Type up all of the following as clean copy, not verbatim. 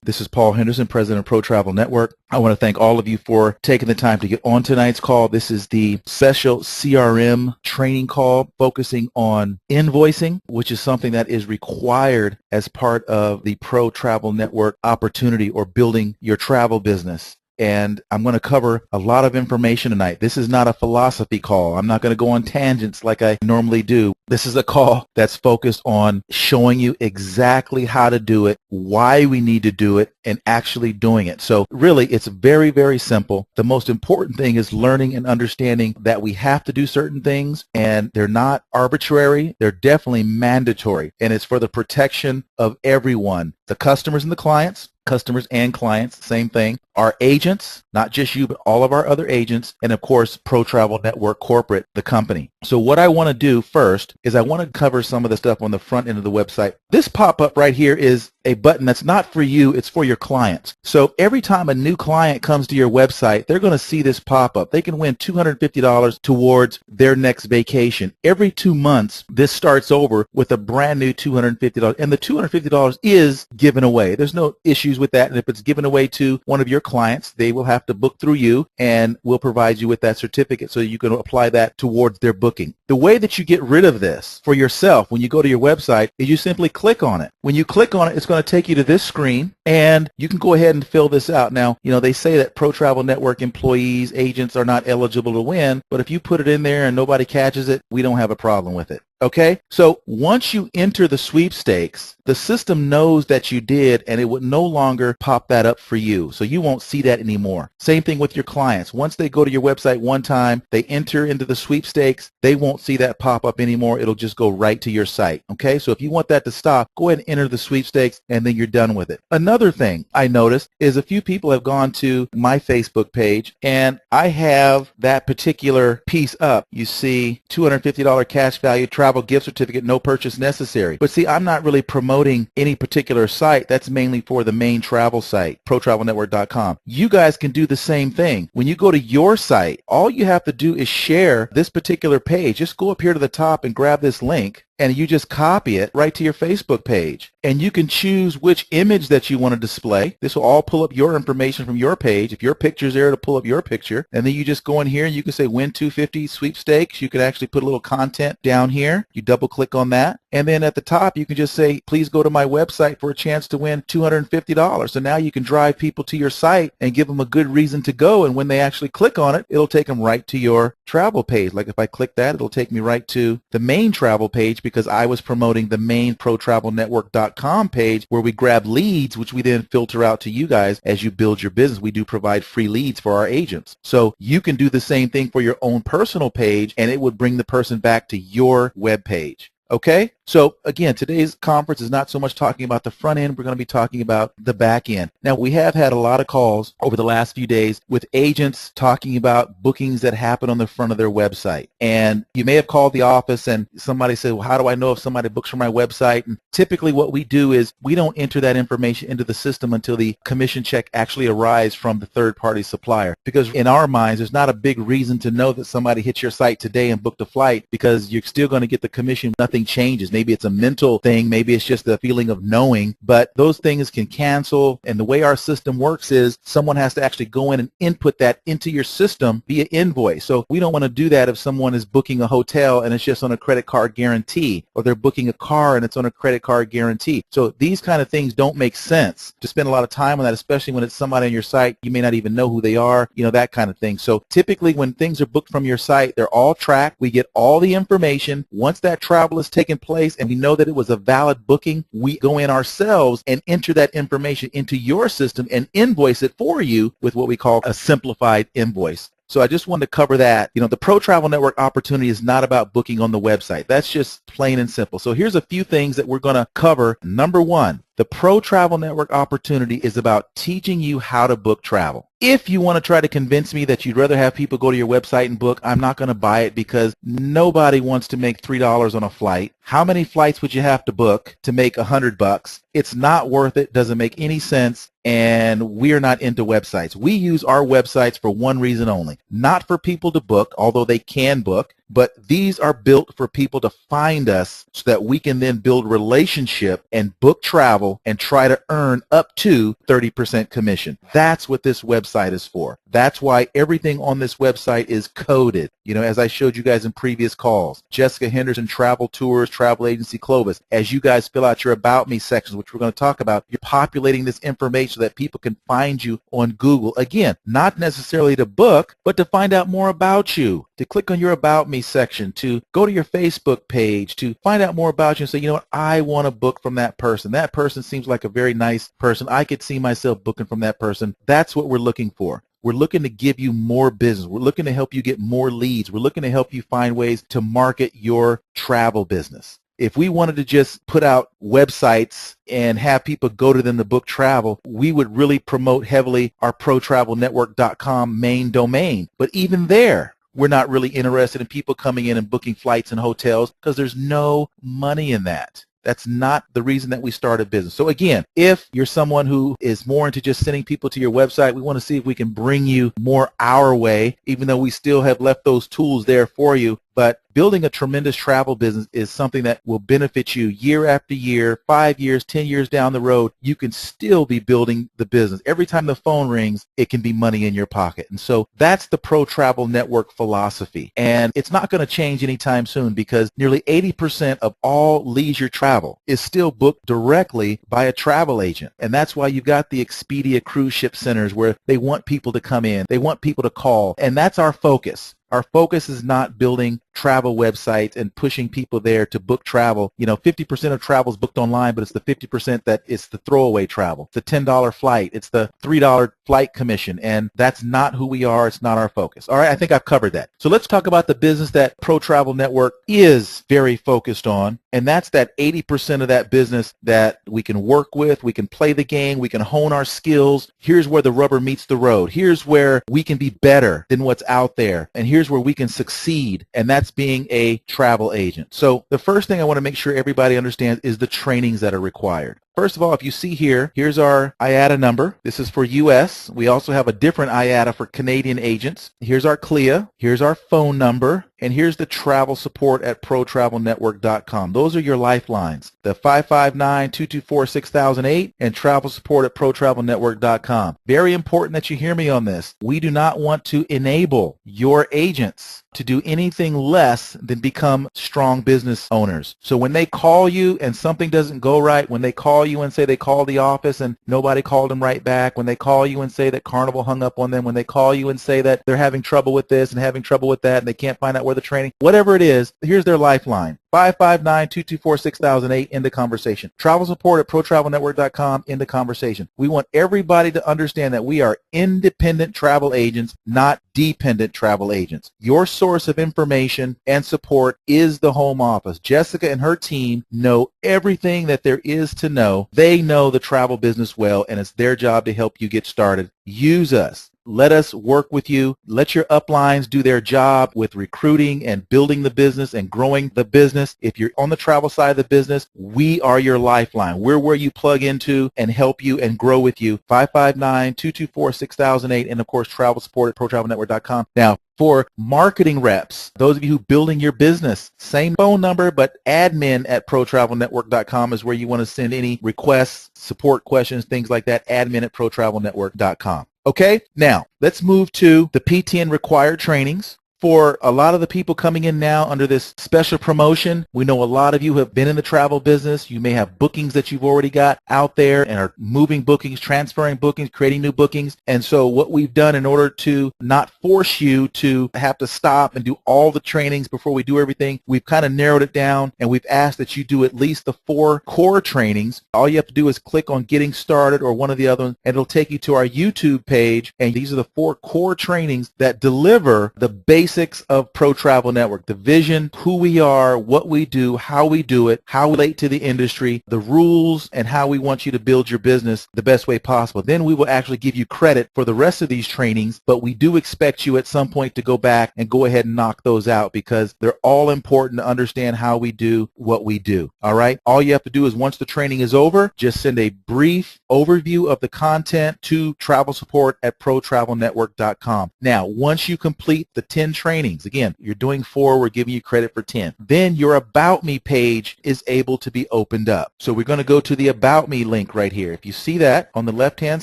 This is Paul Henderson, President of Pro Travel Network. I want to thank all of you for taking the time to get on tonight's call. This is the special CRM training call focusing on invoicing, which is something that is required as part of the Pro Travel Network opportunity or building your travel business. And I'm going to cover a lot of information tonight. This is not a philosophy call. I'm not going to go on tangents like I normally do. This is a call that's focused on showing you exactly how to do it, why we need to do it, and actually doing it. So really, it's very, very simple. The most important thing is learning and understanding that we have to do certain things, and they're not arbitrary. They're definitely mandatory, and it's for the protection of everyone, the customers and the clients. Customers and clients, same thing. Our agents, not just you, but all of our other agents, and of course, Pro Travel Network Corporate, the company. So what I want to do first is I want to cover some of the stuff on the front end of the website. This pop-up right here is a button that's not for you, it's for your clients. So every time a new client comes to your website, they're going to see this pop-up. They can win $250 towards their next vacation. Every 2 months, this starts over with a brand new $250, and the $250 is given away. There's no issues with that, and if it's given away to one of your clients, they will have to book through you, and we'll provide you with that certificate so you can apply that towards their booking. The way that you get rid of this for yourself when you go to your website is you simply click on it. When you click on it, it's going to take you to this screen, and you can go ahead and fill this out. Now, they say that Pro Travel Network employees, agents are not eligible to win, but if you put it in there and nobody catches it, we don't have a problem with it. Okay, so once you enter the sweepstakes, the system knows that you did, and it would no longer pop that up for you. So you won't see that anymore. Same thing with your clients. Once they go to your website one time, they enter into the sweepstakes, they won't see that pop up anymore. It'll just go right to your site. Okay, so if you want that to stop, go ahead and enter the sweepstakes, and then you're done with it. Another thing I noticed is a few people have gone to my Facebook page, and I have that particular piece up. You see $250 cash value travel gift certificate, no purchase necessary. But see, I'm not really promoting any particular site. That's mainly for the main travel site, protravelnetwork.com. You guys can do the same thing. When you go to your site, all you have to do is share this particular page. Just go up here to the top and grab this link, and you just copy it right to your Facebook page. And you can choose which image that you want to display. This will all pull up your information from your page. If your picture's there, to pull up your picture. And then you just go in here and you can say win 250 sweepstakes. You can actually put a little content down here. You double click on that. And then at the top, you can just say, please go to my website for a chance to win $250. So now you can drive people to your site and give them a good reason to go. And when they actually click on it, it'll take them right to your travel page. Like if I click that, it'll take me right to the main travel page, because I was promoting the main protravelnetwork.com page where we grab leads, which we then filter out to you guys as you build your business. We do provide free leads for our agents. So you can do the same thing for your own personal page, and it would bring the person back to your web page. Okay, so again, today's conference is not so much talking about the front end. We're going to be talking about the back end. Now, we have had a lot of calls over the last few days with agents talking about bookings that happen on the front of their website. And you may have called the office and somebody said, well, how do I know if somebody books from my website? And typically what we do is we don't enter that information into the system until the commission check actually arrives from the third-party supplier. Because in our minds, there's not a big reason to know that somebody hit your site today and booked a flight, because you're still going to get the commission. Nothing changes. Maybe it's a mental thing, maybe it's just the feeling of knowing, but those things can cancel. And the way our system works is someone has to actually go in and input that into your system via invoice. So we don't want to do that if someone is booking a hotel and it's just on a credit card guarantee, or they're booking a car and it's on a credit card guarantee. So these kind of things don't make sense to spend a lot of time on that, especially when it's somebody on your site you may not even know who they are, that kind of thing. So typically when things are booked from your site, they're all tracked. We get all the information. Once that travel is taken place and we know that it was a valid booking, we go in ourselves and enter that information into your system and invoice it for you with what we call a simplified invoice. So I just wanted to cover that. The Pro Travel Network opportunity is not about booking on the website. That's just plain and simple. So here's a few things that we're going to cover. Number one, the Pro Travel Network opportunity is about teaching you how to book travel. If you want to try to convince me that you'd rather have people go to your website and book, I'm not going to buy it, because nobody wants to make $3 on a flight. How many flights would you have to book to make $100? It's not worth it. Doesn't make any sense. And we're not into websites. We use our websites for one reason only, not for people to book, although they can book, but these are built for people to find us so that we can then build relationship and book travel and try to earn up to 30% commission. That's what this website is for. That's why everything on this website is coded. You know, as I showed you guys in previous calls, Jessica Henderson Travel Tours, Travel Agency Clovis, as you guys fill out your About Me sections, which we're going to talk about, you're populating this information so that people can find you on Google. Again, not necessarily to book, but to find out more about you, to click on your About Me section, to go to your Facebook page, to find out more about you and say, you know what, I want to book from that person. That person seems like a very nice person. I could see myself booking from that person. That's what we're looking for. We're looking to give you more business. We're looking to help you get more leads. We're looking to help you find ways to market your travel business. If we wanted to just put out websites and have people go to them to book travel, we would really promote heavily our ProTravelNetwork.com main domain. But even there, we're not really interested in people coming in and booking flights and hotels because there's no money in that. That's not the reason that we started business. So again, if you're someone who is more into just sending people to your website, we want to see if we can bring you more our way, even though we still have left those tools there for you. But building a tremendous travel business is something that will benefit you year after year, 5 years, 10 years down the road. You can still be building the business. Every time the phone rings, it can be money in your pocket. And so that's the Pro Travel Network philosophy. And it's not going to change anytime soon because nearly 80% of all leisure travel is still booked directly by a travel agent. And that's why you've got the Expedia cruise ship centers where they want people to come in. They want people to call. And that's our focus. Our focus is not building travel websites and pushing people there to book travel. You know, 50% of travel is booked online, but it's the 50% that it's the throwaway travel. It's the $10 flight. It's the $3 flight commission. And that's not who we are. It's not our focus. All right, I think I've covered that. So let's talk about the business that Pro Travel Network is very focused on. And that's that 80% of that business that we can work with, we can play the game, we can hone our skills. Here's where the rubber meets the road. Here's where we can be better than what's out there. And here's where we can succeed, and that's being a travel agent. So the first thing I want to make sure everybody understands is the trainings that are required. First of all, if you see here, here's our IATA number. This is for U.S. We also have a different IATA for Canadian agents. Here's our CLIA. Here's our phone number. And here's the travel support at ProTravelNetwork.com. Those are your lifelines. The 559-224-6008 and travel support at ProTravelNetwork.com. Very important that you hear me on this. We do not want to enable your agents to do anything less than become strong business owners. So when they call you and something doesn't go right, when they call you and say they called the office and nobody called them right back, when they call you and say that Carnival hung up on them, when they call you and say that they're having trouble with this and having trouble with that and they can't find out where the training, whatever it is, here's their lifeline. 559-224-6008, end the conversation. Travel support at ProTravelNetwork.com, end the conversation. We want everybody to understand that we are independent travel agents, not dependent travel agents. Your source of information and support is the home office. Jessica and her team know everything that there is to know. They know the travel business well, and it's their job to help you get started. Use us. Let us work with you. Let your uplines do their job with recruiting and building the business and growing the business. If you're on the travel side of the business, we are your lifeline. We're where you plug into and help you and grow with you. 559-224-6008 and, of course, travel support at ProTravelNetwork.com. Now, for marketing reps, those of you who are building your business, same phone number, but admin at ProTravelNetwork.com is where you want to send any requests, support questions, things like that, admin at ProTravelNetwork.com. Okay, now let's move to the PTN required trainings. For a lot of the people coming in now under this special promotion, we know a lot of you have been in the travel business. You may have bookings that you've already got out there and are moving bookings, transferring bookings, creating new bookings. And so what we've done in order to not force you to have to stop and do all the trainings before we do everything, we've kind of narrowed it down and we've asked that you do at least the 4 core trainings. All you have to do is click on Getting Started or one of the other ones, and it'll take you to our YouTube page. And these are the 4 core trainings that deliver the basics of Pro Travel Network, the vision, who we are, what we do, how we do it, how we relate to the industry, the rules, and how we want you to build your business the best way possible. Then we will actually give you credit for the rest of these trainings, but we do expect you at some point to go back and go ahead and knock those out because they're all important to understand how we do what we do. All right? All you have to do is once the training is over, just send a brief overview of the content to travel support at ProTravelNetwork.com. Now, once you complete the 10 trainings. Again, you're doing 4, we're giving you credit for 10. Then your About Me page is able to be opened up. So we're going to go to the About Me link right here. If you see that on the left-hand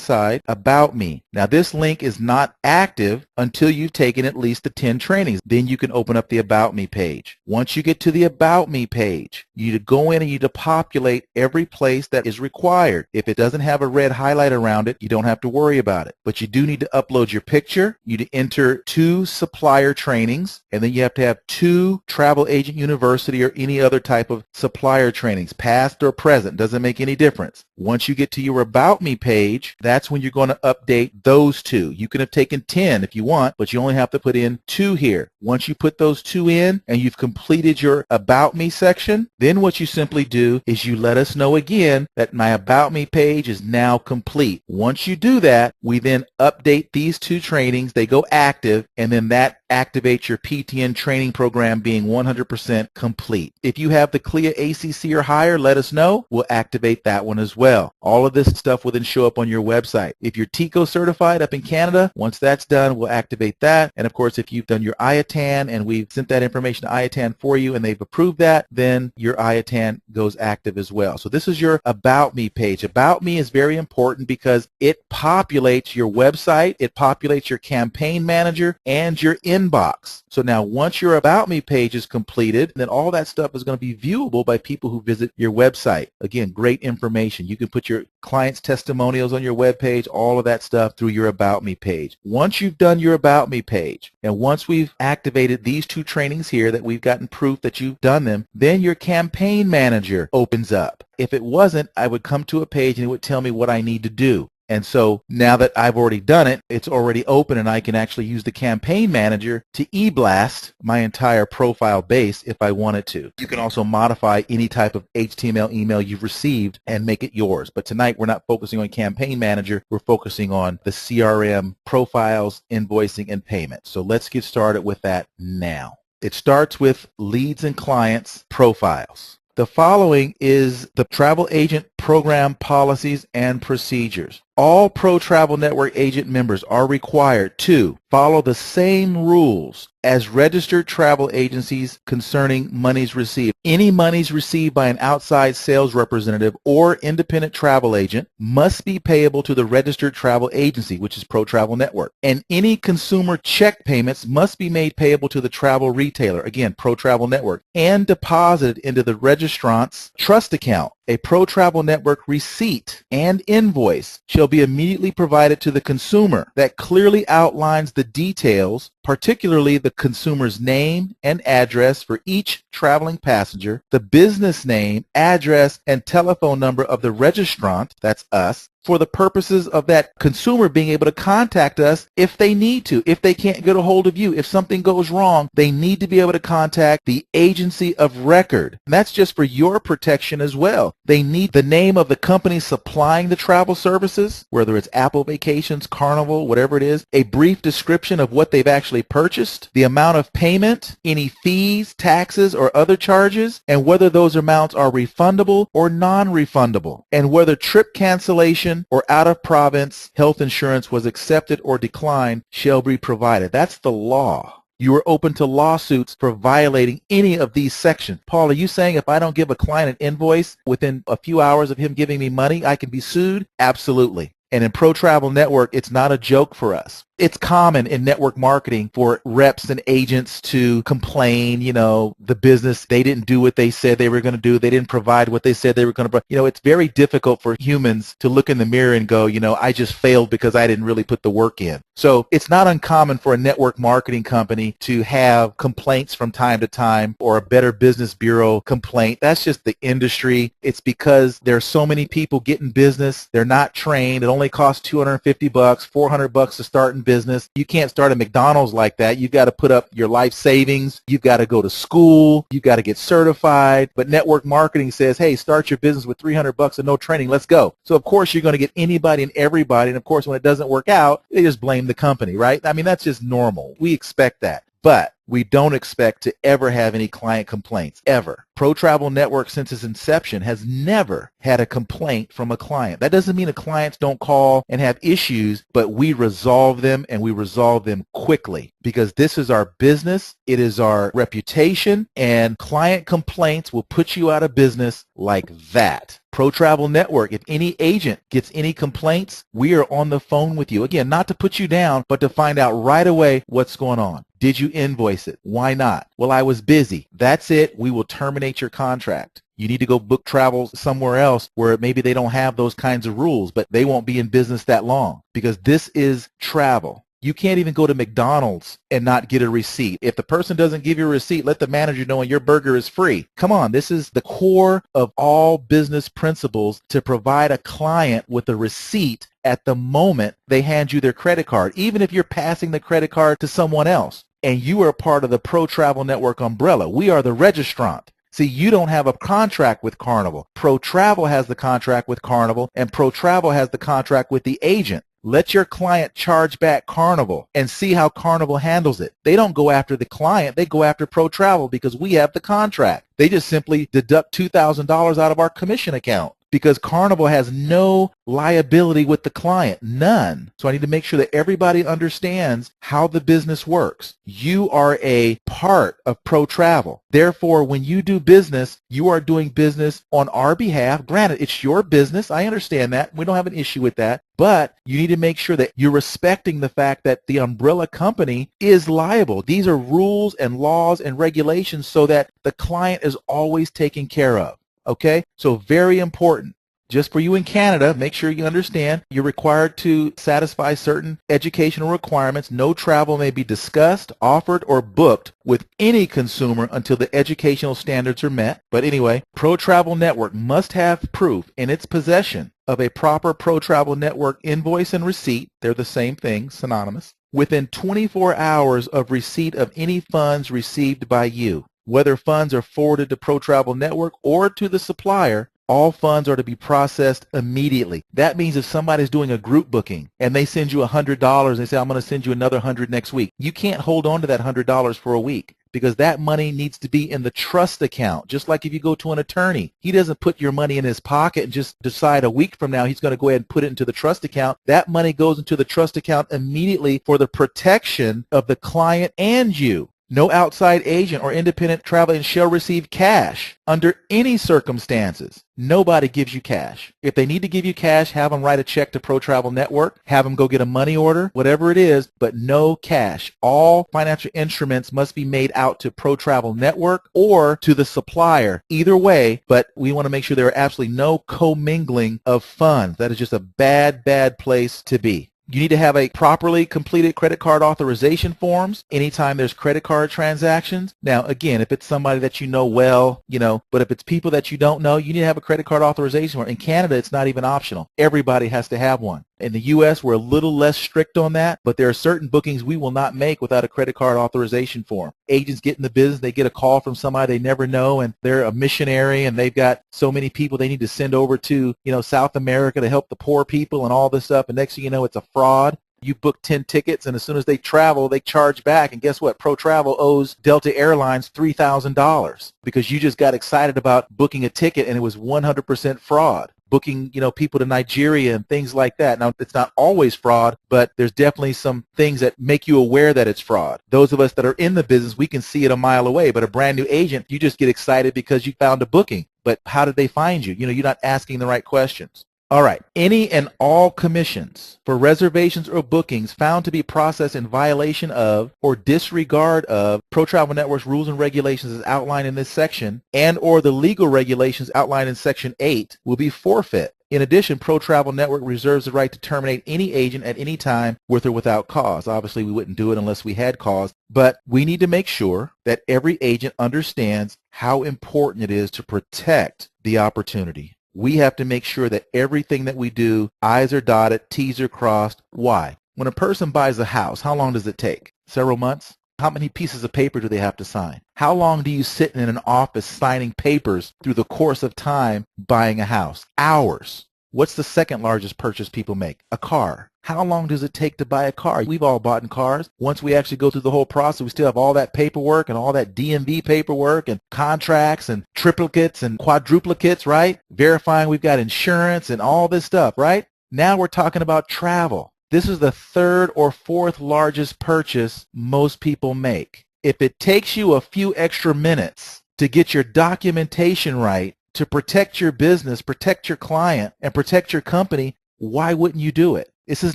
side, About Me. Now this link is not active until you've taken at least the 10 trainings. Then you can open up the About Me page. Once you get to the About Me page, you need to go in and you need to populate every place that is required. If it doesn't have a red highlight around it, you don't have to worry about it. But you do need to upload your picture. You need to enter 2 supplier trainings, and then you have to have 2 Travel Agent University or any other type of supplier trainings, past or present, doesn't make any difference. Once you get to your About Me page, that's when you're going to update those 2. You can have taken 10 if you want, but you only have to put in 2 here. Once you put those 2 in and you've completed your About Me section, then what you simply do is you let us know again that my About Me page is now complete. Once you do that, we then update these 2 trainings. They go active, and then that activates your PTN training program being 100% complete. If you have the CLIA ACC or higher, let us know. We'll activate that one as well. All of this stuff will then show up on your website. If you're TICO certified up in Canada, once that's done, we'll activate that. And of course, if you've done your IATAN and we've sent that information to IATAN for you and they've approved that, then your IATAN goes active as well. So this is your About Me page. About Me is very important because it populates your website, it populates your campaign manager, and your inbox. So now once your About Me page is completed, then all that stuff is going to be viewable by people who visit your website. Again, great information. You can put your clients' testimonials on your web page, all of that stuff through your About Me page. Once you've done your About Me page, and once we've activated these 2 trainings here that we've gotten proof that you've done them, then your campaign manager opens up. If it wasn't, I would come to a page and it would tell me what I need to do. And so now that I've already done it, it's already open and I can actually use the campaign manager to e-blast my entire profile base if I wanted to. You can also modify any type of HTML email you've received and make it yours. But tonight we're not focusing on campaign manager, we're focusing on the CRM profiles, invoicing, and payment. So let's get started with that now. It starts with leads and clients profiles. The following is the travel agent program policies and procedures. All Pro Travel Network agent members are required to follow the same rules as registered travel agencies concerning monies received. Any monies received by an outside sales representative or independent travel agent must be payable to the registered travel agency, which is Pro Travel Network. And any consumer check payments must be made payable to the travel retailer, again, Pro Travel Network, and deposited into the registrant's trust account. A Pro Travel Network receipt and invoice shall be immediately provided to the consumer that clearly outlines the details, particularly the consumer's name and address for each traveling passenger, the business name, address, and telephone number of the registrant, that's us, for the purposes of that consumer being able to contact us if they need to. If they can't get a hold of you, if something goes wrong, they need to be able to contact the agency of record. And that's just for your protection as well. They need the name of the company supplying the travel services, whether it's Apple Vacations, Carnival, whatever it is, a brief description of what they've actually purchased, the amount of payment, any fees, taxes, or other charges, and whether those amounts are refundable or non-refundable, and whether trip cancellation or out-of-province health insurance was accepted or declined shall be provided. That's the law. You are open to lawsuits for violating any of these sections. Paul, are you saying if I don't give a client an invoice within a few hours of him giving me money, I can be sued? Absolutely. And in Pro Travel Network, it's not a joke for us. It's common in network marketing for reps and agents to complain, the business, they didn't do what they said they were going to do. They didn't provide what they said they were going to provide. It's very difficult for humans to look in the mirror and go, I just failed because I didn't really put the work in. So it's not uncommon for a network marketing company to have complaints from time to time or a Better Business Bureau complaint. That's just the industry. It's because there are so many people getting business. They're not trained. It only costs $250, $400 to start in business. You can't start a McDonald's like that. You've got to put up your life savings. You've got to go to school. You've got to get certified. But network marketing says, hey, start your business with $300 and no training. Let's go. So of course you're going to get anybody and everybody. And of course when it doesn't work out, they just blame the company, right? I mean, that's just normal. We expect that. but we don't expect to ever have any client complaints, ever. Pro Travel Network, since its inception, has never had a complaint from a client. That doesn't mean the clients don't call and have issues, but we resolve them, and we resolve them quickly, because this is our business, it is our reputation, and client complaints will put you out of business like that. Pro Travel Network, if any agent gets any complaints, we are on the phone with you. Again, not to put you down, but to find out right away what's going on. Did you invoice it? Why not? Well, I was busy. That's it. We will terminate your contract. You need to go book travel somewhere else where maybe they don't have those kinds of rules, but they won't be in business that long, because this is travel. You can't even go to McDonald's and not get a receipt. If the person doesn't give you a receipt, let the manager know and your burger is free. Come on, this is the core of all business principles, to provide a client with a receipt at the moment they hand you their credit card, even if you're passing the credit card to someone else and you are part of the Pro Travel Network umbrella. We are the registrant. See, you don't have a contract with Carnival. Pro Travel has the contract with Carnival, and Pro Travel has the contract with the agent. Let your client charge back Carnival and see how Carnival handles it. They don't go after the client. They go after Pro Travel because we have the contract. They just simply deduct $2,000 out of our commission account, because Carnival has no liability with the client, none. So I need to make sure that everybody understands how the business works. You are a part of Pro Travel. Therefore, when you do business, you are doing business on our behalf. Granted, it's your business. I understand that. We don't have an issue with that. But you need to make sure that you're respecting the fact that the umbrella company is liable. These are rules and laws and regulations so that the client is always taken care of. Okay, so very important. Just for you in Canada, make sure you understand you're required to satisfy certain educational requirements. No travel may be discussed, offered, or booked with any consumer until the educational standards are met. But anyway, Pro Travel Network must have proof in its possession of a proper Pro Travel Network invoice and receipt. They're the same thing, synonymous. Within 24 hours of receipt of any funds received by you. Whether funds are forwarded to Pro Travel Network or to the supplier, all funds are to be processed immediately. That means if somebody's doing a group booking and they send you $100, they say, I'm going to send you another $100 next week. You can't hold on to that $100 for a week, because that money needs to be in the trust account. Just like if you go to an attorney, he doesn't put your money in his pocket and just decide a week from now he's going to go ahead and put it into the trust account. That money goes into the trust account immediately for the protection of the client and you. No outside agent or independent travel agent shall receive cash under any circumstances. Nobody gives you cash. If they need to give you cash, have them write a check to Pro Travel Network, have them go get a money order, whatever it is, but no cash. All financial instruments must be made out to Pro Travel Network or to the supplier. Either way, but we want to make sure there are absolutely no commingling of funds. That is just a bad, bad place to be. You need to have a properly completed credit card authorization forms anytime there's credit card transactions. Now, again, if it's somebody that you know well, but if it's people that you don't know, you need to have a credit card authorization form. In Canada, it's not even optional. Everybody has to have one. In the U.S., we're a little less strict on that, but there are certain bookings we will not make without a credit card authorization form. Agents get in the business, they get a call from somebody they never know, and they're a missionary, and they've got so many people they need to send over to, South America to help the poor people and all this stuff, and next thing you know, it's a fraud. You book 10 tickets, and as soon as they travel, they charge back, and guess what? Pro Travel owes Delta Airlines $3,000 because you just got excited about booking a ticket, and it was 100% fraud. Booking, people to Nigeria and things like that. Now, it's not always fraud, but there's definitely some things that make you aware that it's fraud. Those of us that are in the business, we can see it a mile away, but a brand new agent, you just get excited because you found a booking. But how did they find you? You're not asking the right questions. All right. Any and all commissions for reservations or bookings found to be processed in violation of or disregard of Pro Travel Network's rules and regulations as outlined in this section and or the legal regulations outlined in Section 8 will be forfeit. In addition, Pro Travel Network reserves the right to terminate any agent at any time with or without cause. Obviously, we wouldn't do it unless we had cause, but we need to make sure that every agent understands how important it is to protect the opportunity. We have to make sure that everything that we do, I's are dotted, T's are crossed. Why? When a person buys a house, how long does it take? Several months? How many pieces of paper do they have to sign? How long do you sit in an office signing papers through the course of time buying a house? Hours. What's the second largest purchase people make? A car. How long does it take to buy a car? We've all bought in cars. Once we actually go through the whole process, we still have all that paperwork and all that DMV paperwork and contracts and triplicates and quadruplicates, right? Verifying we've got insurance and all this stuff, right? Now we're talking about travel. This is the third or fourth largest purchase most people make. If it takes you a few extra minutes to get your documentation right, to protect your business, protect your client, and protect your company, why wouldn't you do it? This is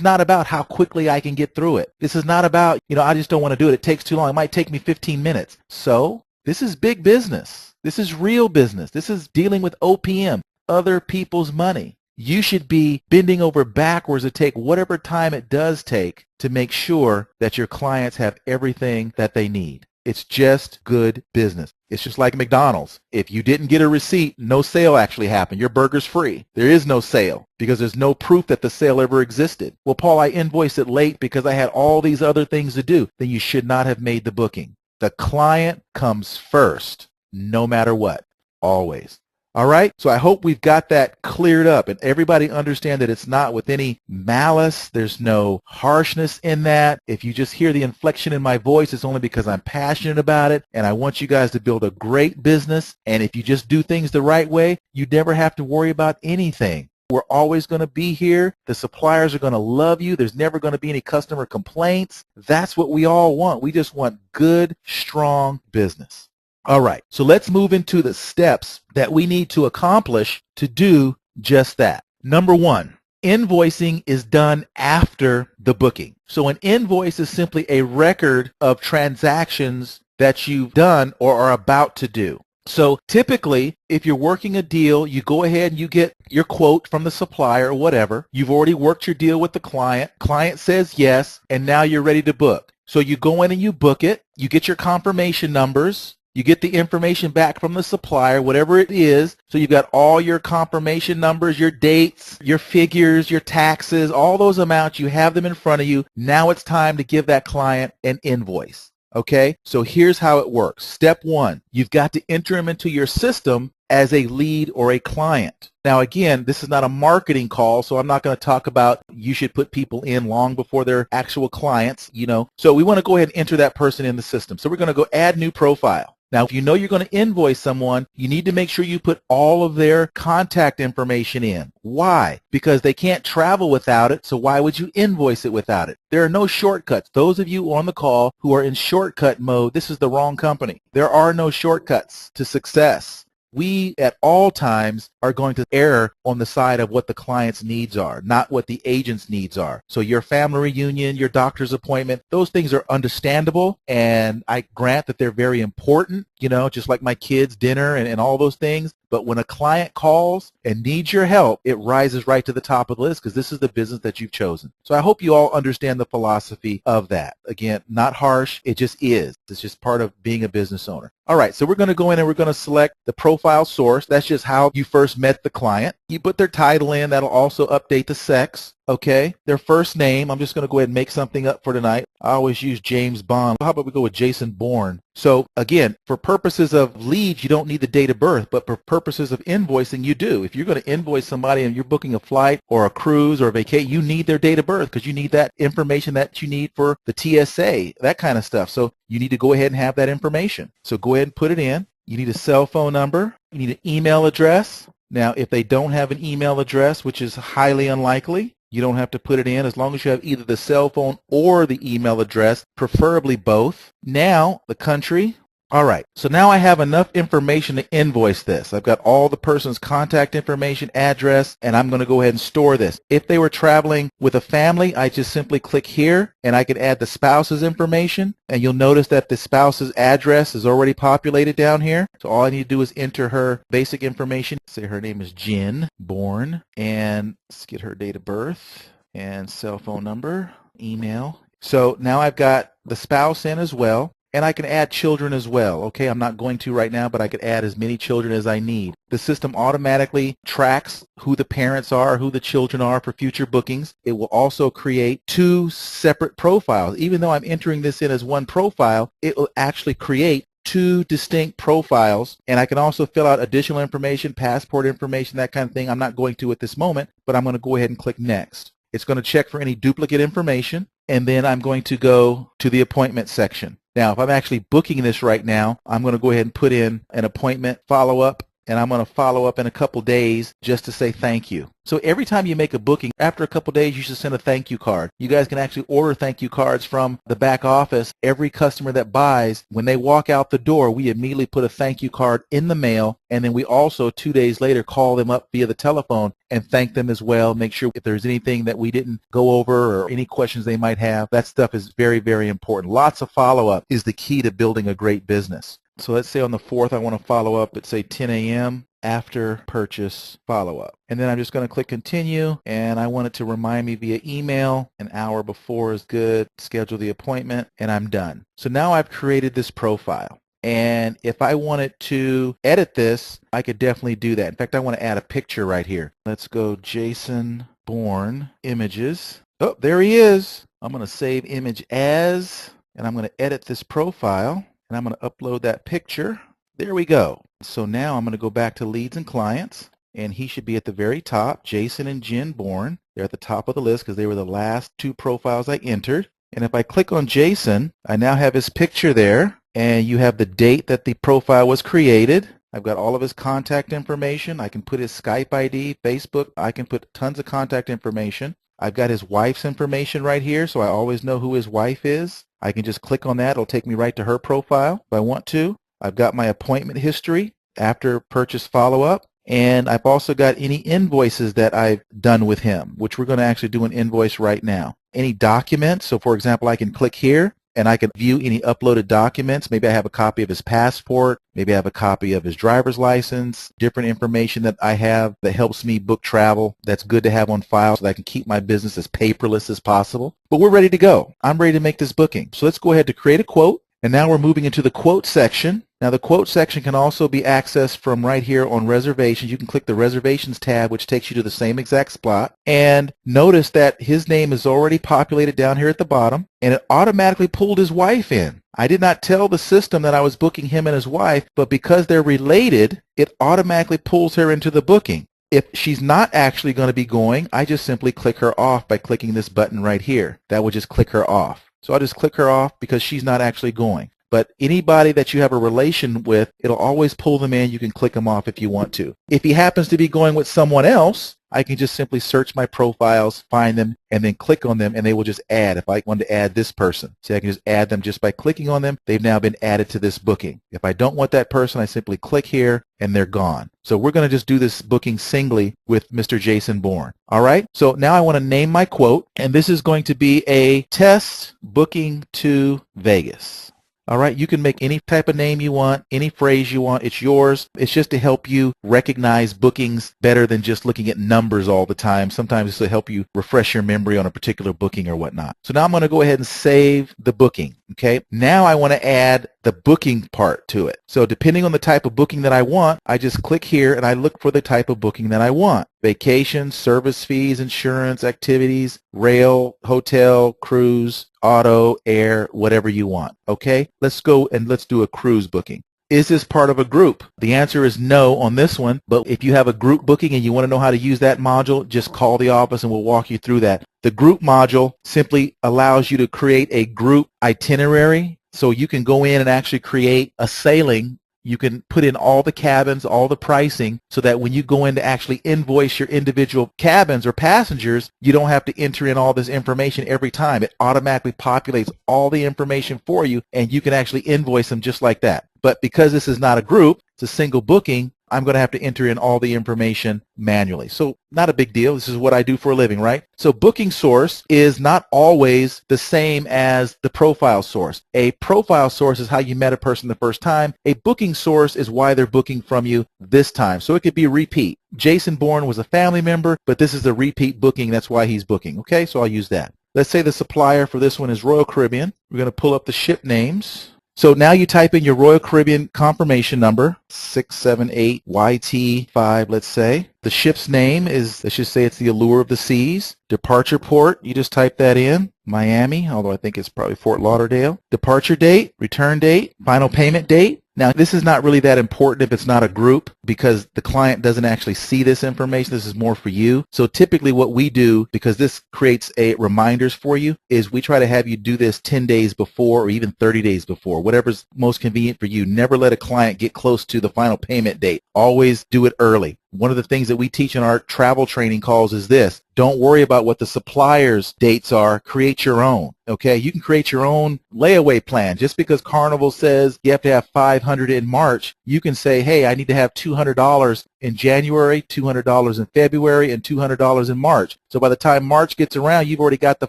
not about how quickly I can get through it. This is not about, I just don't want to do it. It takes too long. It might take me 15 minutes. So this is big business. This is real business. This is dealing with OPM, other people's money. You should be bending over backwards to take whatever time it does take to make sure that your clients have everything that they need. It's just good business. It's just like McDonald's. If you didn't get a receipt, no sale actually happened. Your burger's free. There is no sale because there's no proof that the sale ever existed. Well, Paul, I invoiced it late because I had all these other things to do. Then you should not have made the booking. The client comes first, no matter what, always. All right, so I hope we've got that cleared up and everybody understand that it's not with any malice. There's no harshness in that. If you just hear the inflection in my voice, it's only because I'm passionate about it and I want you guys to build a great business. And if you just do things the right way, you never have to worry about anything. We're always going to be here. The suppliers are going to love you. There's never going to be any customer complaints. That's what we all want. We just want good, strong business. All right, so let's move into the steps that we need to accomplish to do just that. Number one, invoicing is done after the booking. So an invoice is simply a record of transactions that you've done or are about to do. So typically, if you're working a deal, you go ahead and you get your quote from the supplier or whatever. You've already worked your deal with the client. Client says yes, and now you're ready to book. So you go in and you book it. You get your confirmation numbers. You get the information back from the supplier, whatever it is. So you've got all your confirmation numbers, your dates, your figures, your taxes, all those amounts. You have them in front of you. Now it's time to give that client an invoice. Okay, so here's how it works. Step one, you've got to enter them into your system as a lead or a client. Now again, this is not a marketing call, so I'm not going to talk about you should put people in long before they're actual clients, So we want to go ahead and enter that person in the system. So we're going to go add new profile. Now, if you know you're going to invoice someone, you need to make sure you put all of their contact information in. Why? Because they can't travel without it, so why would you invoice it without it? There are no shortcuts. Those of you on the call who are in shortcut mode, this is the wrong company. There are no shortcuts to success. We, at all times, are going to err on the side of what the client's needs are, not what the agent's needs are. So your family reunion, your doctor's appointment, those things are understandable, and I grant that they're very important, just like my kids' dinner and all those things. But when a client calls and needs your help, it rises right to the top of the list because this is the business that you've chosen. So I hope you all understand the philosophy of that. Again, not harsh. It just is. It's just part of being a business owner. All right, so we're going to go in and we're going to select the profile source. That's just how you first met the client. You put their title in. That'll also update the sex. Okay, their first name. I'm just going to go ahead and make something up for tonight. I always use James Bond. How about we go with Jason Bourne? So again, for purposes of leads, you don't need the date of birth, but for purposes of invoicing, you do. If you're going to invoice somebody and you're booking a flight or a cruise or a vacation, you need their date of birth because you need that information that you need for the TSA, that kind of stuff. So you need to go ahead and have that information. So go ahead and put it in. You need a cell phone number. You need an email address. Now, if they don't have an email address, which is highly unlikely, you don't have to put it in as long as you have either the cell phone or the email address, preferably both. Now, the country. All right, so now I have enough information to invoice this. I've got all the person's contact information, address, and I'm going to go ahead and store this. If they were traveling with a family, I just simply click here, and I can add the spouse's information, and you'll notice that the spouse's address is already populated down here. So all I need to do is enter her basic information. Say her name is Jen Bourne, and let's get her date of birth and cell phone number, email. So now I've got the spouse in as well. And I can add children as well. Okay, I'm not going to right now, but I could add as many children as I need. The system automatically tracks who the parents are, who the children are for future bookings. It will also create two separate profiles. Even though I'm entering this in as one profile, it will actually create 2 distinct profiles, and I can also fill out additional information, passport information, that kind of thing. I'm not going to at this moment, but I'm going to go ahead and click Next. It's going to check for any duplicate information, and then I'm going to go to the appointment section. Now, if I'm actually booking this right now, I'm going to go ahead and put in an appointment follow-up, and I'm going to follow up in a couple days just to say thank you. So every time you make a booking, after a couple days, you should send a thank you card. You guys can actually order thank you cards from the back office. Every customer that buys, when they walk out the door, we immediately put a thank you card in the mail, and then we also 2 days later call them up via the telephone and thank them as well. Make sure if there's anything that we didn't go over or any questions they might have, that stuff is very, very important. Lots of follow-up is the key to building a great business. So let's say on the 4th, I want to follow up at, say, 10 a.m. after purchase follow-up. And then I'm just going to click continue, and I want it to remind me via email. An hour before is good. Schedule the appointment, and I'm done. So now I've created this profile. And if I wanted to edit this, I could definitely do that. In fact, I want to add a picture right here. Let's go Jason Bourne Images. Oh, there he is. I'm going to save image as, and I'm going to edit this profile. And I'm going to upload that picture. There we go. So now I'm going to go back to leads and clients, and he should be at the very top. Jason and Jen Bourne. They're at the top of the list because they were the last 2 profiles I entered. And if I click on Jason, I now have his picture there, and you have the date that the profile was created. I've got all of his contact information. I can put his Skype ID, Facebook. I can put tons of contact information. I've got his wife's information right here, so I always know who his wife is. I can just click on that. It'll take me right to her profile if I want to. I've got my appointment history after purchase follow-up, and I've also got any invoices that I've done with him, which we're going to actually do an invoice right now. Any documents, so for example, I can click here, and I can view any uploaded documents. Maybe I have a copy of his passport. Maybe I have a copy of his driver's license, different information that I have that helps me book travel. That's good to have on file so that I can keep my business as paperless as possible. But we're ready to go. I'm ready to make this booking. So let's go ahead to create a quote. And now we're moving into the quote section. Now the quote section can also be accessed from right here on reservations. You can click the reservations tab, which takes you to the same exact spot. And notice that his name is already populated down here at the bottom, and it automatically pulled his wife in. I did not tell the system that I was booking him and his wife, but because they're related, it automatically pulls her into the booking. If she's not actually going to be going, I just simply click her off by clicking this button right here. That would just click her off. So I'll just click her off because she's not actually going. But anybody that you have a relation with, it'll always pull them in. You can click them off if you want to. If he happens to be going with someone else, I can just simply search my profiles, find them, and then click on them, and they will just add. If I wanted to add this person, see, I can just add them just by clicking on them. They've now been added to this booking. If I don't want that person, I simply click here, and they're gone. So we're going to just do this booking singly with Mr. Jason Bourne. All right? So now I want to name my quote, and this is going to be a test booking to Vegas. All right, you can make any type of name you want, any phrase you want. It's yours. It's just to help you recognize bookings better than just looking at numbers all the time. Sometimes it's to help you refresh your memory on a particular booking or whatnot. So now I'm going to go ahead and save the booking. Okay, now I want to add the booking part to it. So depending on the type of booking that I want, I just click here and I look for the type of booking that I want. Vacation, service fees, insurance, activities, rail, hotel, cruise, auto, air, whatever you want. Okay, let's go and let's do a cruise booking. Is this part of a group? The answer is no on this one, but if you have a group booking and you want to know how to use that module, just call the office and we'll walk you through that. The group module simply allows you to create a group itinerary, so you can go in and actually create a sailing. You can put in all the cabins, all the pricing, so that when you go in to actually invoice your individual cabins or passengers, you don't have to enter in all this information every time. It automatically populates all the information for you, and you can actually invoice them just like that. But because this is not a group, it's a single booking, I'm going to have to enter in all the information manually. So not a big deal. This is what I do for a living, right? So booking source is not always the same as the profile source. A profile source is how you met a person the first time. A booking source is why they're booking from you this time. So it could be a repeat. Jason Bourne was a family member, but this is a repeat booking. That's why he's booking. Okay, so I'll use that. Let's say the supplier for this one is Royal Caribbean. We're going to pull up the ship names. So now you type in your Royal Caribbean confirmation number, 678YT5, let's say. The ship's name is, let's just say it's the Allure of the Seas. Departure port, you just type that in, Miami, although I think it's probably Fort Lauderdale. Departure date, return date, final payment date. Now, this is not really that important if it's not a group because the client doesn't actually see this information. This is more for you. So typically what we do, because this creates reminders for you, is we try to have you do this 10 days before or even 30 days before, whatever's most convenient for you. Never let a client get close to the final payment date. Always do it early. One of the things that we teach in our travel training calls is this. Don't worry about what the supplier's dates are. Create your own. Okay, you can create your own layaway plan. Just because Carnival says you have to have $500 in March, you can say, hey, I need to have $200 in January, $200 in February, and $200 in March. So by the time March gets around, you've already got the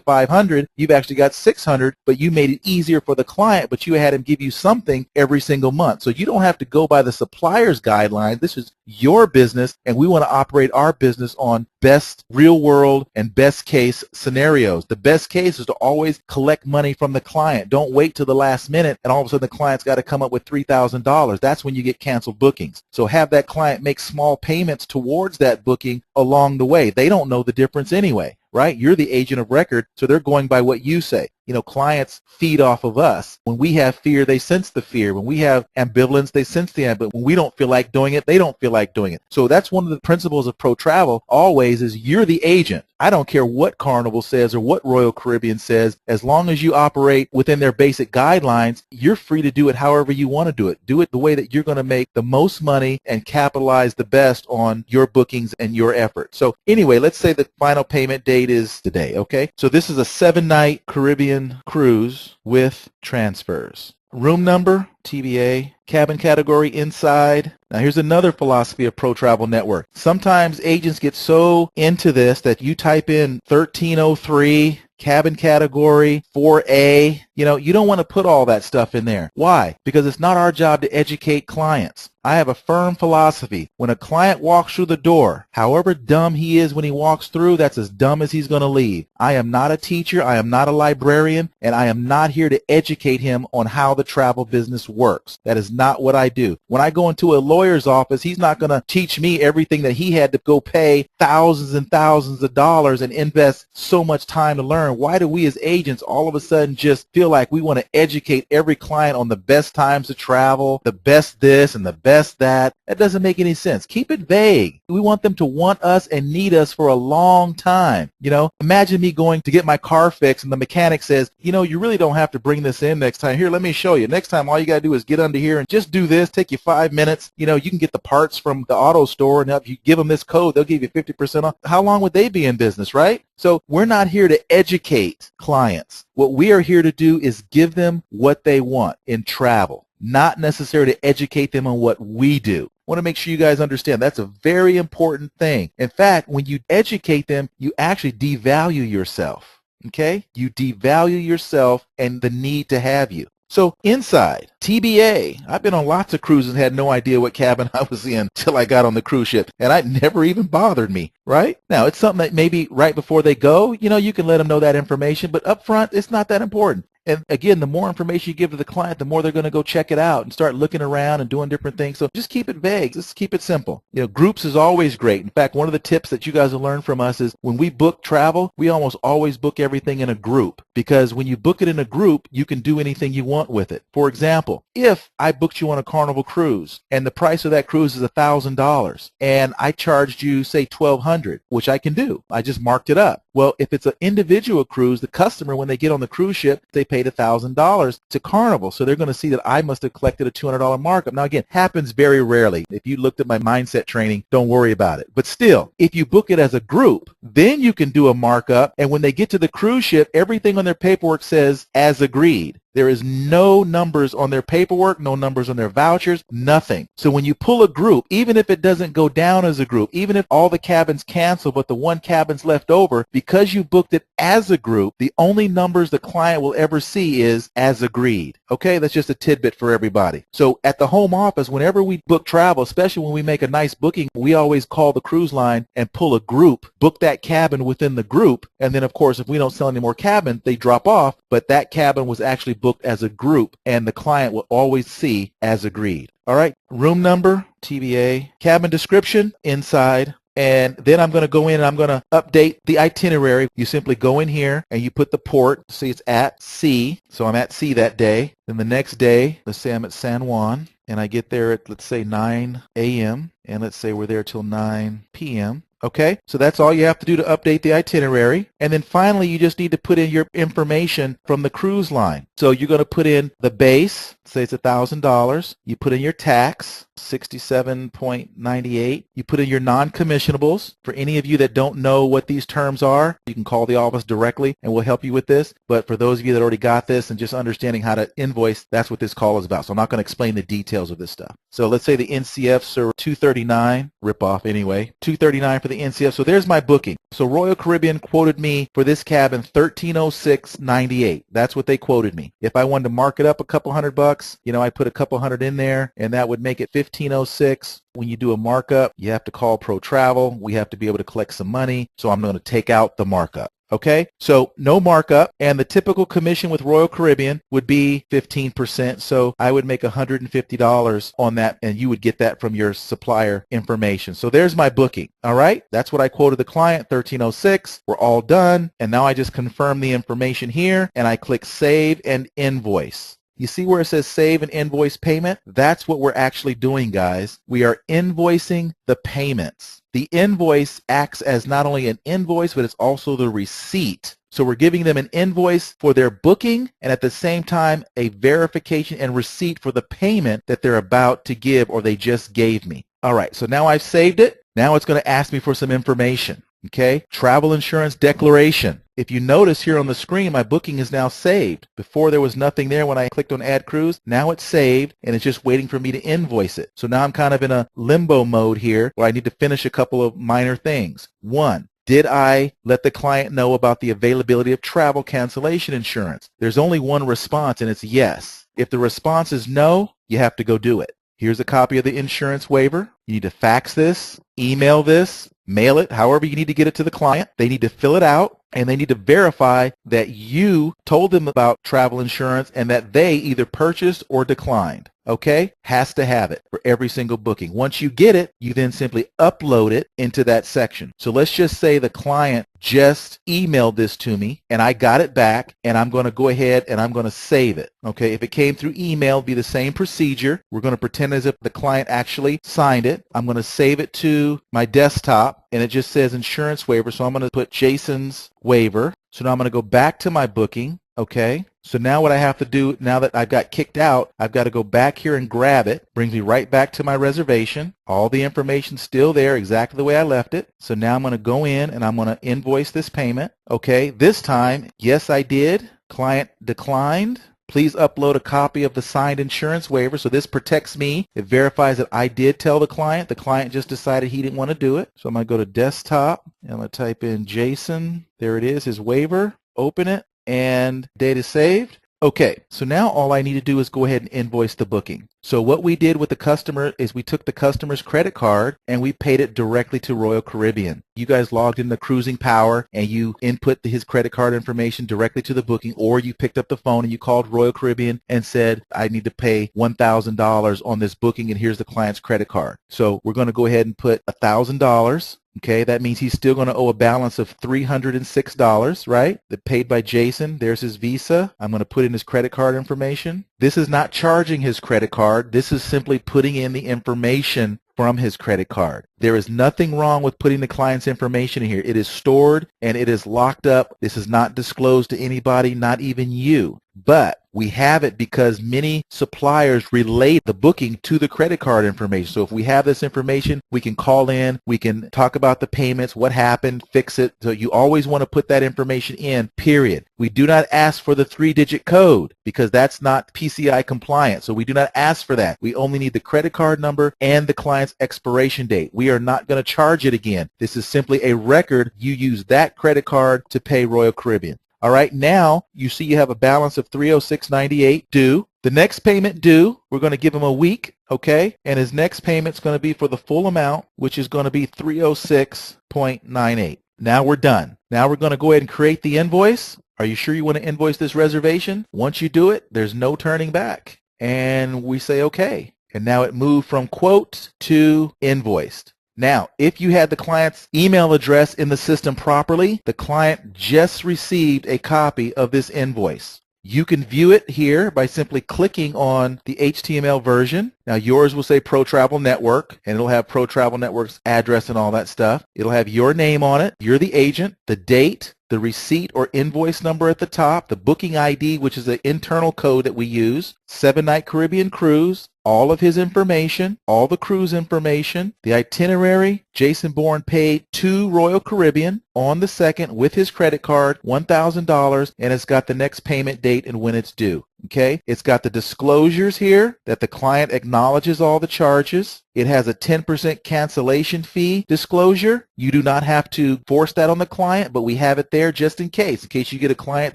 $500. You've actually got $600, but you made it easier for the client, but you had him give you something every single month. So you don't have to go by the supplier's guidelines. This is your business, and we want to operate our business on best real world and best case scenarios. The best case is to always collect money from the client. Don't wait till the last minute and all of a sudden the client's got to come up with $3,000. That's when you get canceled bookings. So have that client make small payments towards that booking along the way. They don't know the difference anyway, right? You're the agent of record, so they're going by what you say. You know, clients feed off of us. When we have fear, they sense the fear. When we have ambivalence, they sense the ambivalence. When we don't feel like doing it, they don't feel like doing it. So that's one of the principles of pro travel always is you're the agent. I don't care what Carnival says or what Royal Caribbean says. As long as you operate within their basic guidelines, you're free to do it however you want to do it. Do it the way that you're going to make the most money and capitalize the best on your bookings and your effort. So anyway, let's say the final payment date is today, okay? So this is a 7-night Caribbean cruise with transfers. Room number, TBA, cabin category, inside. Now here's another philosophy of Pro Travel Network. Sometimes agents get so into this that you type in 1303, cabin category, 4A. You know, you don't want to put all that stuff in there. Why? Because it's not our job to educate clients. I have a firm philosophy. When a client walks through the door, however dumb he is when he walks through, that's as dumb as he's going to leave. I am not a teacher. I am not a librarian, and I am not here to educate him on how the travel business works. That is not what I do. When I go into a lawyer's office, he's not going to teach me everything that he had to go pay thousands and thousands of dollars and invest so much time to learn. Why do we as agents all of a sudden just feel like we want to educate every client on the best times to travel, the best this and the best that? That doesn't make any sense. Keep it vague. We want them to want us and need us for a long time. You know, imagine me going to get my car fixed and the mechanic says, you know, you really don't have to bring this in next time. Here, let me show you. Next time, all you got to do is get under here and just do this. Take you 5 minutes. You know, you can get the parts from the auto store, and if you give them this code, they'll give you 50% off. How long would they be in business, right? So we're not here to educate clients. What we are here to do is give them what they want in travel, not necessarily to educate them on what we do. I want to make sure you guys understand that's a very important thing. In fact, when you educate them, you actually devalue yourself. Okay? You devalue yourself and the need to have you. So inside, TBA, I've been on lots of cruises and had no idea what cabin I was in till I got on the cruise ship, and it never even bothered me, right? Now, it's something that maybe right before they go, you know, you can let them know that information, but up front, it's not that important. And again, the more information you give to the client, the more they're going to go check it out and start looking around and doing different things. So just keep it vague. Just keep it simple. You know, groups is always great. In fact, one of the tips that you guys will learn from us is when we book travel, we almost always book everything in a group, because when you book it in a group, you can do anything you want with it. For example, if I booked you on a Carnival cruise and the price of that cruise is $1,000 and I charged you, say, $1,200, which I can do. I just marked it up. Well, if it's an individual cruise, the customer, when they get on the cruise ship, they paid $1,000 to Carnival. So they're going to see that I must have collected a $200 markup. Now, again, happens very rarely. If you looked at my mindset training, don't worry about it. But still, if you book it as a group, then you can do a markup. And when they get to the cruise ship, everything on their paperwork says as agreed. There is no numbers on their paperwork, no numbers on their vouchers, nothing. So when you pull a group, even if it doesn't go down as a group, even if all the cabins cancel but the one cabin's left over, because you booked it as a group, the only numbers the client will ever see is as agreed. Okay, that's just a tidbit for everybody. So at the home office, whenever we book travel, especially when we make a nice booking, we always call the cruise line and pull a group, book that cabin within the group, and then of course if we don't sell any more cabin, they drop off, but that cabin was actually booked booked as a group, and the client will always see as agreed. All right, room number, TBA, cabin description, inside. And then I'm going to go in and I'm going to update the itinerary. You simply go in here and you put the port. See, it's at sea. So I'm at sea that day. Then the next day, let's say I'm at San Juan and I get there at, let's say, 9 a.m. And let's say we're there till 9 p.m. Okay, so that's all you have to do to update the itinerary. And then finally, you just need to put in your information from the cruise line. So you're going to put in the base, say it's $1,000. You put in your tax, 67.98. You put in your non-commissionables. For any of you that don't know what these terms are, you can call the office directly and we'll help you with this. But for those of you that already got this and just understanding how to invoice, that's what this call is about. So I'm not going to explain the details of this stuff. So let's say the NCFs are $239, rip off anyway, $239 for the NCF. So there's my booking. So Royal Caribbean quoted me for this cabin $1,306.98. That's what they quoted me. If I wanted to mark it up a couple $100, I put a couple hundred in there and that would make it $1,506. When you do a markup, you have to call Pro Travel. We have to be able to collect some money. So I'm going to take out the markup. Okay, so no markup, and the typical commission with Royal Caribbean would be 15%, so I would make $150 on that, and you would get that from your supplier information. So there's my booking, all right? That's what I quoted the client, $1,306. We're all done, and now I just confirm the information here, and I click Save and Invoice. You see where it says Save and Invoice Payment? That's what we're actually doing, guys. We are invoicing the payments. The invoice acts as not only an invoice, but it's also the receipt. So we're giving them an invoice for their booking and at the same time a verification and receipt for the payment that they're about to give or they just gave me. All right, so now I've saved it. Now it's going to ask me for some information. Okay, travel insurance declaration. If you notice here on the screen, my booking is now saved. Before there was nothing there when I clicked on Add Cruise. Now it's saved and it's just waiting for me to invoice it. So now I'm kind of in a limbo mode here where I need to finish a couple of minor things. One, did I let the client know about the availability of travel cancellation insurance? There's only one response and it's yes. If the response is no, you have to go do it. Here's a copy of the insurance waiver. You need to fax this, email this, mail it, however you need to get it to the client. They need to fill it out and they need to verify that you told them about travel insurance and that they either purchased or declined. Okay? Has to have it for every single booking. Once you get it, you then simply upload it into that section. So let's just say the client just emailed this to me and I got it back and I'm going to go ahead and I'm going to save it. Okay? If it came through email, it'd be the same procedure. We're going to pretend as if the client actually signed it. I'm going to save it to my desktop and it just says insurance waiver. So I'm going to put Jason's waiver. So now I'm going to go back to my booking. Okay, so now what I have to do, now that I've got kicked out, I've got to go back here and grab it. Brings me right back to my reservation. All the information's still there exactly the way I left it. So now I'm going to go in and I'm going to invoice this payment. Okay, this time, yes, I did. Client declined. Please upload a copy of the signed insurance waiver. So this protects me. It verifies that I did tell the client. The client just decided he didn't want to do it. So I'm going to go to desktop and I'm going to type in Jason. There it is, his waiver. Open it. And data saved. Okay, so now all I need to do is go ahead and invoice the booking. So what we did with the customer is we took the customer's credit card and we paid it directly to Royal Caribbean. You guys logged in the Cruising Power and you input his credit card information directly to the booking, or you picked up the phone and you called Royal Caribbean and said, I need to pay $1,000 on this booking and here's the client's credit card. So we're going to go ahead and put $1,000. Okay, that means he's still going to owe a balance of $306, right? That paid by Jason. There's his Visa. I'm going to put in his credit card information. This is not charging his credit card. This is simply putting in the information from his credit card. There is nothing wrong with putting the client's information in here. It is stored and it is locked up. This is not disclosed to anybody, not even you. But we have it because many suppliers relate the booking to the credit card information. So if we have this information, we can call in, we can talk about the payments, what happened, fix it. So you always want to put that information in, period. We do not ask for the 3-digit code because that's not PCI compliant. So we do not ask for that. We only need the credit card number and the client's expiration date. We are not going to charge it again. This is simply a record. You use that credit card to pay Royal Caribbean. All right, now you see you have a balance of $306.98 due. The next payment due, we're going to give him a week, okay? And his next payment's going to be for the full amount, which is going to be $306.98. Now we're done. Now we're going to go ahead and create the invoice. Are you sure you want to invoice this reservation? Once you do it, there's no turning back. And we say, okay. And now it moved from quote to invoiced. Now, if you had the client's email address in the system properly, the client just received a copy of this invoice. You can view it here by simply clicking on the HTML version. Now yours will say Pro Travel Network, and it'll have Pro Travel Network's address and all that stuff. It'll have your name on it. You're the agent, the date, the receipt or invoice number at the top, the booking ID, which is the internal code that we use, 7-night Caribbean cruise, all of his information, all the cruise information, the itinerary. Jason Bourne paid to Royal Caribbean on the 2nd with his credit card, $1,000, and it's got the next payment date and when it's due. Okay, it's got the disclosures here that the client acknowledges all the charges. It has a 10% cancellation fee disclosure. You do not have to force that on the client, but we have it there just in case you get a client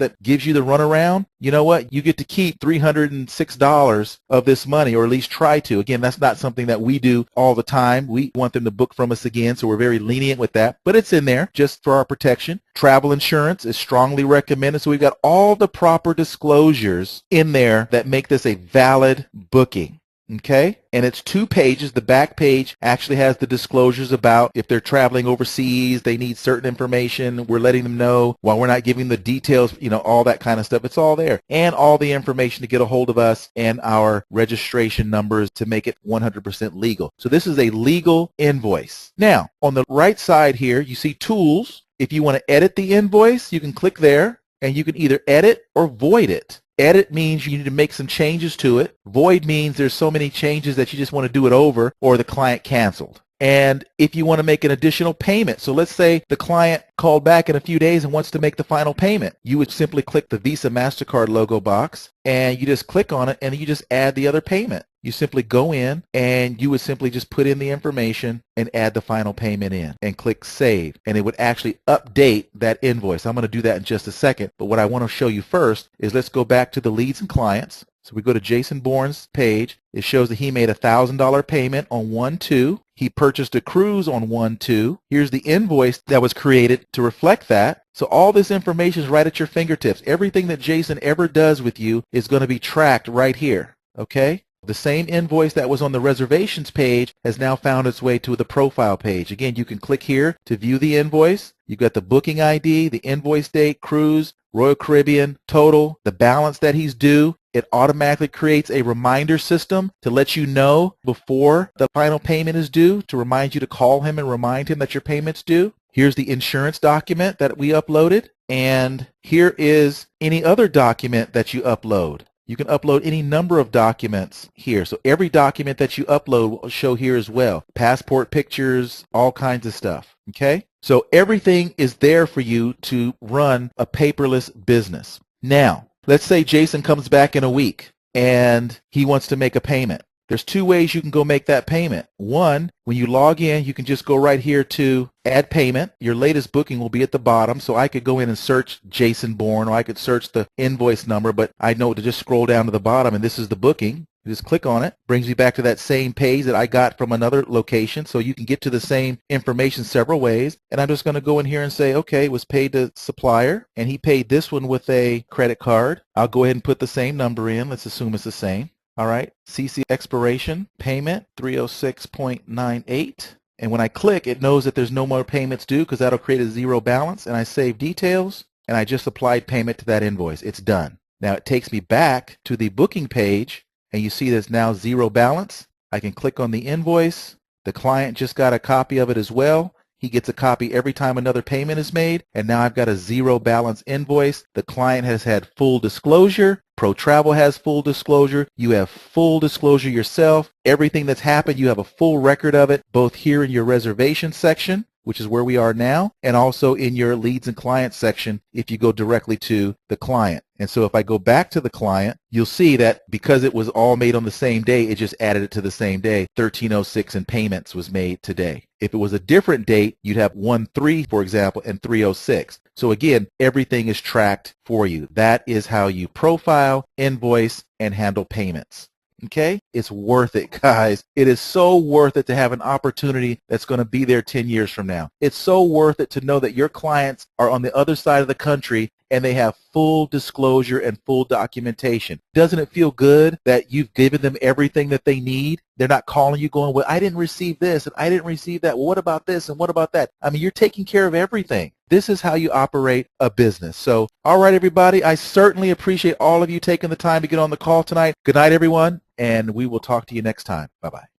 that gives you the runaround. You know what? You get to keep $306 of this money, or at least try to. Again, that's not something that we do all the time. We want them to book from us again, so we're very lenient with that. But it's in there just for our protection. Travel insurance is strongly recommended. So we've got all the proper disclosures in there that make this a valid booking. Okay, and it's 2 pages. The back page actually has the disclosures about if they're traveling overseas, they need certain information. We're letting them know while we're not giving the details, all that kind of stuff. It's all there, and all the information to get a hold of us and our registration numbers to make it 100% legal. So this is a legal invoice. Now, on the right side here, you see tools. If you want to edit the invoice, you can click there, and you can either edit or void it. Edit means you need to make some changes to it. Void means there's so many changes that you just want to do it over, or the client canceled. And if you want to make an additional payment, so let's say the client called back in a few days and wants to make the final payment, you would simply click the Visa MasterCard logo box, and you just click on it, and you just add the other payment. You simply go in, and you would simply just put in the information and add the final payment in and click Save, and it would actually update that invoice. I'm going to do that in just a second, but what I want to show you first is let's go back to the leads and clients. So we go to Jason Bourne's page. It shows that he made a $1,000 payment on 1/2. He purchased a cruise on 1/2. Here's the invoice that was created to reflect that. So all this information is right at your fingertips. Everything that Jason ever does with you is going to be tracked right here. Okay? The same invoice that was on the reservations page has now found its way to the profile page. Again, you can click here to view the invoice. You've got the booking ID, the invoice date, cruise, Royal Caribbean, total, the balance that he's due. It automatically creates a reminder system to let you know before the final payment is due, to remind you to call him and remind him that your payment's due. Here's the insurance document that we uploaded, and here is any other document that you upload. You can upload any number of documents here. So every document that you upload will show here as well. Passport pictures, all kinds of stuff. Okay? So everything is there for you to run a paperless business. Now, let's say Jason comes back in a week and he wants to make a payment. There's 2 ways you can go make that payment. One, when you log in, you can just go right here to add payment. Your latest booking will be at the bottom, so I could go in and search Jason Bourne, or I could search the invoice number, but I know to just scroll down to the bottom, and this is the booking. You just click on it. Brings me back to that same page that I got from another location, so you can get to the same information several ways. And I'm just going to go in here and say, okay, it was paid to supplier, and he paid this one with a credit card. I'll go ahead and put the same number in. Let's assume it's the same. All right, CC expiration, payment, 306.98. And when I click, it knows that there's no more payments due because that'll create a 0 balance. And I save details, and I just applied payment to that invoice. It's done. Now it takes me back to the booking page, and you see there's now 0 balance. I can click on the invoice. The client just got a copy of it as well. He gets a copy every time another payment is made, and now I've got a 0 balance invoice. The client has had full disclosure. Pro Travel has full disclosure. You have full disclosure yourself. Everything that's happened, you have a full record of it, both here in your reservation section, which is where we are now, and also in your leads and clients section if you go directly to the client. And so if I go back to the client, you'll see that because it was all made on the same day, it just added it to the same day. 1306 in payments was made today. If it was a different date, you'd have 1/3, for example, and 306. So again, everything is tracked for you. That is how you profile, invoice, and handle payments. Okay? It's worth it, guys. It is so worth it to have an opportunity that's going to be there 10 years from now. It's so worth it to know that your clients are on the other side of the country and they have full disclosure and full documentation. Doesn't it feel good that you've given them everything that they need? They're not calling you going, well, I didn't receive this and I didn't receive that. Well, what about this and what about that? I mean, you're taking care of everything. This is how you operate a business. So, all right, everybody, I certainly appreciate all of you taking the time to get on the call tonight. Good night, everyone, and we will talk to you next time. Bye-bye.